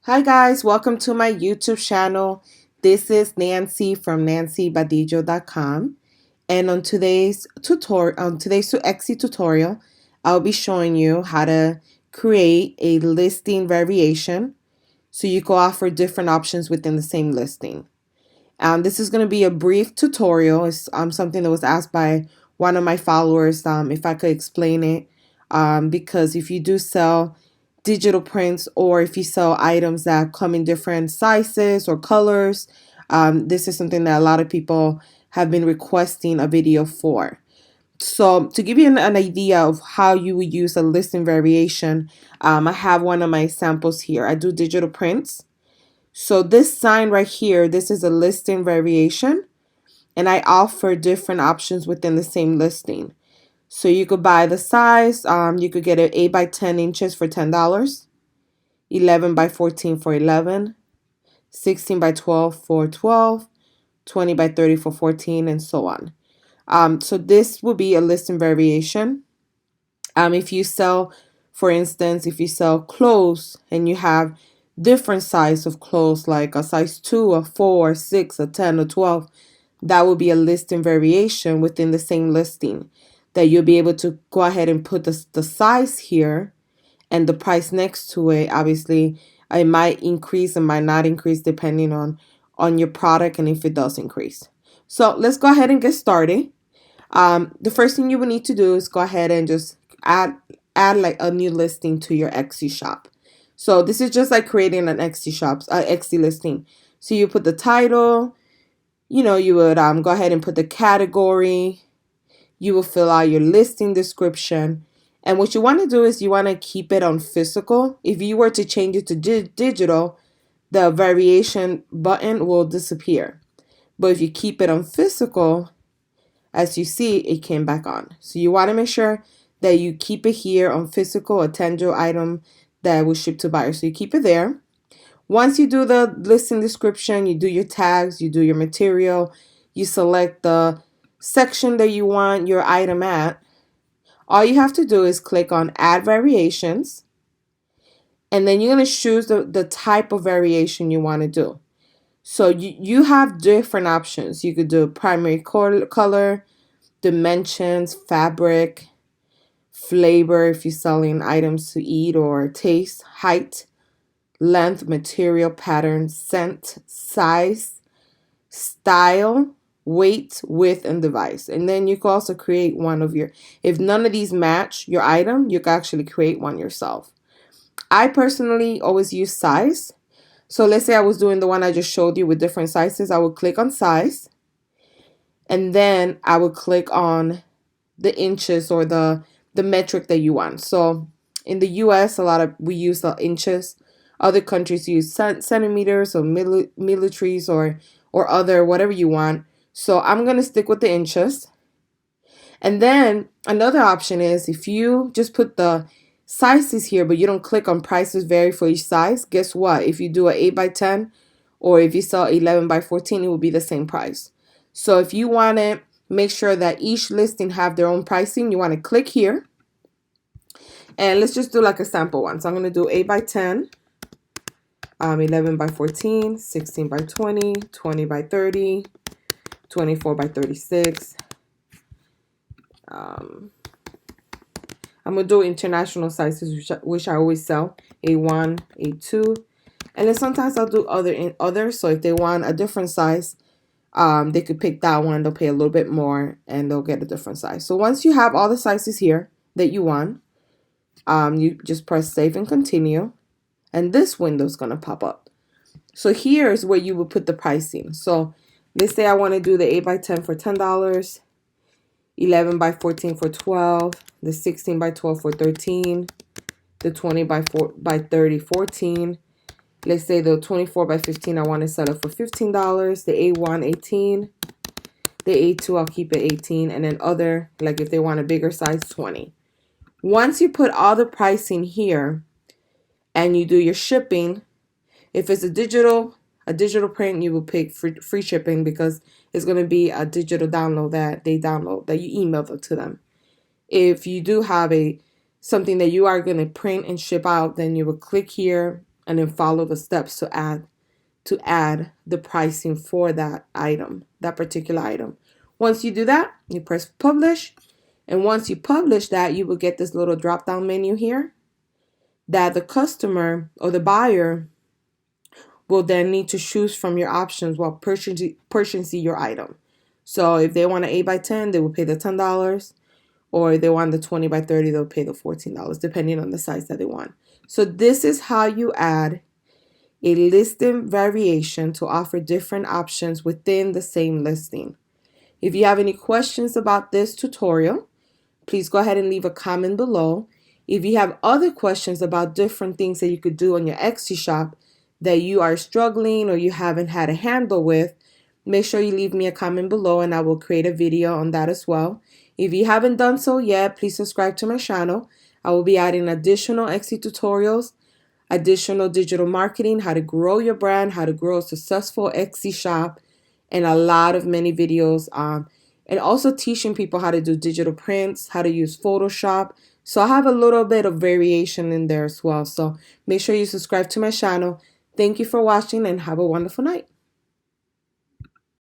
Hi guys, welcome to my YouTube channel. This is Nancy from nancybadillo.com, and on today's Etsy tutorial, I'll be showing you how to create a listing variation so you can offer different options within the same listing. This is going to be a brief tutorial. It's something that was asked by one of my followers if I could explain it, because if you do sell digital prints or if you sell items that come in different sizes or colors, this is something that a lot of people have been requesting a video for. So to give you an idea of how you would use a listing variation, I have one of my samples here. I do digital prints. So this sign right here, this is a listing variation, and I offer different options within the same listing. So you could buy the size, you could get an 8 by 10 inches for $10, 11 by 14 for 11, 16 by 12 for 12, 20 by 30 for 14, and so on. So this will be a listing variation. If you sell, for instance, if you sell clothes and you have different size of clothes, like a size 2, a 4, a 6, a 10, a 12, that will be a listing variation within the same listing that you'll be able to go ahead and put the size here and the price next to it. Obviously, it might increase and might not increase depending on your product and if it does increase. So let's go ahead and get started. The first thing you will need to do is go ahead and just add like a new listing to your Etsy shop. So this is just like creating an Etsy listing. So you put the title, you would go ahead and put the category. You will fill out your listing description. And what you want to do is you want to keep it on physical. If you were to change it to digital, the variation button will disappear. But if you keep it on physical, as you see, it came back on. So you want to make sure that you keep it here on physical, a tangible item that will ship to buyer. So you keep it there. Once you do the listing description, you do your tags, you do your material, you select the section that you want your item at. All you have to do is click on Add Variations, and then you're going to choose the type of variation you want to do. So you have different options. You could do primary color, dimensions, fabric, flavor if you're selling items to eat or taste, height, length, material, pattern, scent, size, style, weight, width, and device. And then you can also create one of your, if none of these match your item, you can actually create one yourself. I personally always use size. So let's say I was doing the one I just showed you with different sizes. I would click on size, and then I would click on the inches or the metric that you want. So in the US, we use the inches. Other countries use centimeters or milliliters or other, whatever you want. So I'm going to stick with the inches. And then another option is if you just put the sizes here, but you don't click on prices vary for each size, guess what? If you do an 8 by 10 or if you sell 11 by 14, it will be the same price. So if you want to make sure that each listing have their own pricing, you want to click here. And let's just do like a sample one. So I'm going to do 8 by 10, 11 by 14, 16 by 20, 20 by 30, 24 by 36. I'm going to do international sizes, which I always sell, A1, A2. And then sometimes I'll do others. So if they want a different size, they could pick that one. They'll pay a little bit more and they'll get a different size. So once you have all the sizes here that you want, you just press save and continue. And this window is going to pop up. So here's where you would put the pricing. So let's say I want to do the 8 by 10 for $10. 11 by 14 for 12, the 16 by 12 for 13, the 20 by 30, 14. Let's say the 24 by 15, I want to sell it for $15, the A1, 18, the A2, I'll keep it 18, and then other, like if they want a bigger size, 20. Once you put all the pricing here and you do your shipping, if it's a digital print, you will pick free shipping because it's going to be a digital download that they download, that you email to them. If you do have something that you are going to print and ship out, then you will click here and then follow the steps to add the pricing for that item, that particular item. Once you do that, you press publish. And once you publish that, you will get this little drop down menu here that the customer or the buyer will then need to choose from your options while purchasing your item. So if they want an 8 by 10, they will pay the $10. Or if they want the 20 by 30, they'll pay the $14, depending on the size that they want. So this is how you add a listing variation to offer different options within the same listing. If you have any questions about this tutorial, please go ahead and leave a comment below. If you have other questions about different things that you could do on your Etsy shop that you are struggling or you haven't had a handle with, make sure you leave me a comment below and I will create a video on that as well. If you haven't done so yet, please subscribe to my channel. I will be adding additional Etsy tutorials, additional digital marketing, how to grow your brand, how to grow a successful Etsy shop, and a lot of many videos. And also teaching people how to do digital prints, how to use Photoshop. So I have a little bit of variation in there as well. So make sure you subscribe to my channel. Thank you for watching and have a wonderful night.